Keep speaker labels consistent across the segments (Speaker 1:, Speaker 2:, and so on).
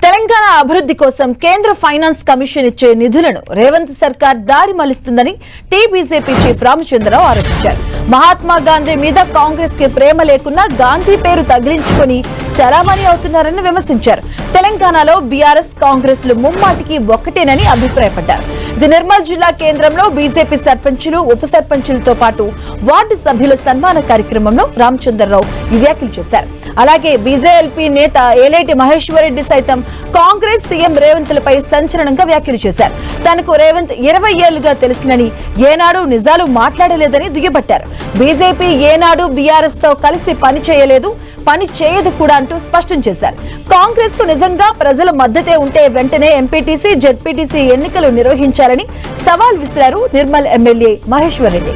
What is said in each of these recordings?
Speaker 1: తెలంగాణ అభివృద్ధి కోసం కేంద్ర ఫైనాన్స్ కమిషన్ ఇచ్చే నిధులను రేవంత్ సర్కార్ దారి మళ్లిస్తుందని టీబీజేపీ చీఫ్ రామచంద్రరావు ఆరోపించారు. మహాత్మా గాంధీ మీద కాంగ్రెస్ కి ప్రేమ లేకున్నా గాంధీ పేరు తగిలించుకుని చలామణి అవుతున్నారని విమర్శించారు. తెలంగాణలో బీఆర్ఎస్ కాంగ్రెస్ లు ముమ్మాటికి ఒక్కటేనని అభిప్రాయపడ్డారు. నిర్మల్ జిల్లా కేంద్రంలో బీజేపీ సర్పంచులు ఉప సర్పంచులతో పాటు వార్డు సభ్యుల సన్మాన కార్యక్రమంలో రామచంద్రరావు ఈ వ్యాఖ్యలు చేశారు. అలాగే బీజేఎల్పీ నేత ఏలేటి మహేశ్వరరెడ్డి సైతం కాంగ్రెస్ సీఎం రేవంత్ లపై సంచలనంగా వ్యాఖ్యలు చేశారు. తనకు రేవంత్ 20 ఏళ్లుగా తెలుసునని, ఏనాడు నిజాలు మాట్లాడలేదని దుయ్యబట్టారు. బీజేపీ ఏనాడు బీఆర్ఎస్ తో కలిసి పని చేయలేదు, పని చేయదు కూడా అంటూ స్పష్టం చేశారు. కాంగ్రెస్ కు నిజంగా ప్రజల మద్దతే ఉంటే వెంటనే ఎంపీటీసీ, జెడ్పీటీసీ ఎన్నికలు నిర్వహించాలని సవాల్ విసిరారు నిర్మల్ ఎమ్మెల్యే మహేశ్వరరెడ్డి.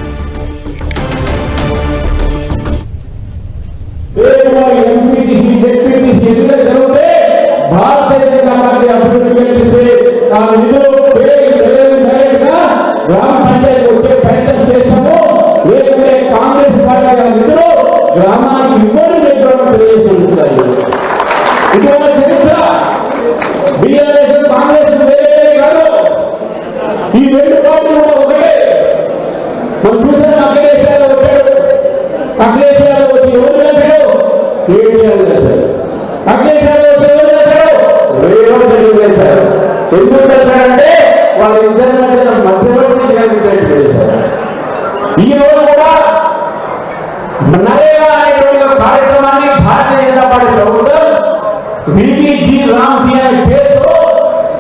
Speaker 2: కాంగ్రెస్ పార్టీ నిధులు గ్రామానికి ఇవ్వని ఇటువంటి చరిత్ర బీఆర్ఎస్ కాంగ్రెస్ వేరే కాదు. ఈ రెండు పార్టీలు కూడా ఒకటే. చూసాను అఖిలేశ్వరరావు వచ్చాడు, అఖిలేశ్వరరావు వచ్చి ఎవరు వేశాడు? కేటీఆర్ వేశాడు. అఖిలేశ్వరరావు వచ్చి ఎవరు వేశాడు? రేవంత్ రెడ్డి వేశాడు. ఎందుకు వేశాడంటే వాళ్ళిద్దరి మధ్య మధ్యవర్తి వేశారు. ఈ రోజు కూడా నరేగా అనేటువంటి కార్యక్రమాన్ని భారతీయ జనతా పార్టీ ప్రభుత్వం విజీ రామ్జీ అనే పేరుతో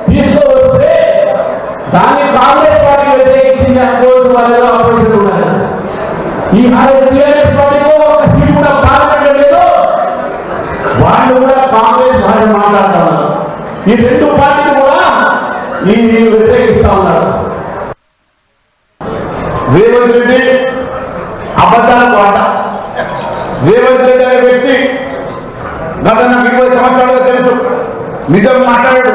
Speaker 2: తీసుకువస్తే దాన్ని కాంగ్రెస్ పార్టీ వ్యతిరేకించింది అనుకోవచ్చు. వాళ్ళలో ఆపోజిషన్ ఉన్నారు. ఈ టీఆర్ఎస్ పార్టీలో ఒక సీట్ కూడా పాల్గొనడం లేదు. వాళ్ళు కూడా కాంగ్రెస్ భాష మాట్లాడుతూ ఉన్నారు. ఈ రెండు పార్టీలు కూడా ఈ వ్యతిరేకిస్తా ఉన్నారు.
Speaker 3: రేవంత్ రెడ్డి అబద్ధాల కోట. రేవంత్ రెడ్డి అనే వ్యక్తి గత నాకు 20 సంవత్సరాలుగా తెలుసు. నిజం మాట్లాడాడు,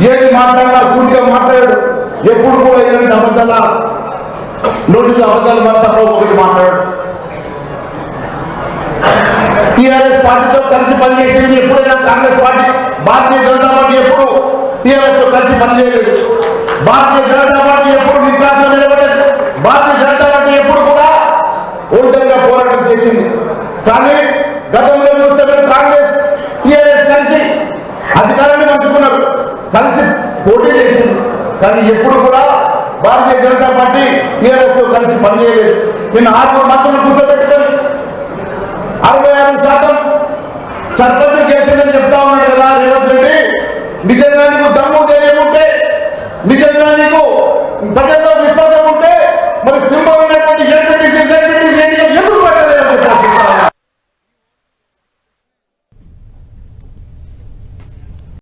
Speaker 3: ఏది మాట్లాడినా సూటిగా మాట్లాడాడు. ఎప్పుడు కూడా ఇలాంటి అబద్ధాల నోటికి అబద్ధాలు తప్ప ఒకటి మాట్లాడాడు. టీఆర్ఎస్ పార్టీతో కలిసి పనిచేసేది ఎప్పుడైనా కాంగ్రెస్ పార్టీ, భారతీయ జనతా పార్టీ ఎప్పుడు టీఆర్ఎస్ తో కలిసి పనిచేయలేదు. భారతీయ జనతా పార్టీ ఎప్పుడు విశ్వాసం నిలబడలేదు. భారతీయ జనతా పార్టీ ఎప్పుడు కూడా ఒంటరిగా పోరాటం చేసింది. కానీ గతంలో చూస్తే కాంగ్రెస్ టీఆర్ఎస్ కలిసి అధికారాన్ని పంచుకున్నారు, కలిసి పోటీ చేసింది. కానీ ఎప్పుడు కూడా భారతీయ జనతా పార్టీ టీఆర్ఎస్ తో కలిసి పనిచేయలేదు. నిన్న 6 మంత్రులు కూర్చోబెట్టుకొని 66% సర్పంచ్ కేసులని చెప్తా ఉన్నాడు కదా రేవంత్ రెడ్డి. నిజంగా నీకు దమ్ము ధైర్యం ఉంటే, నిజంగా నీకు ప్రజల్లో విశ్వాసం ఉంటే మరి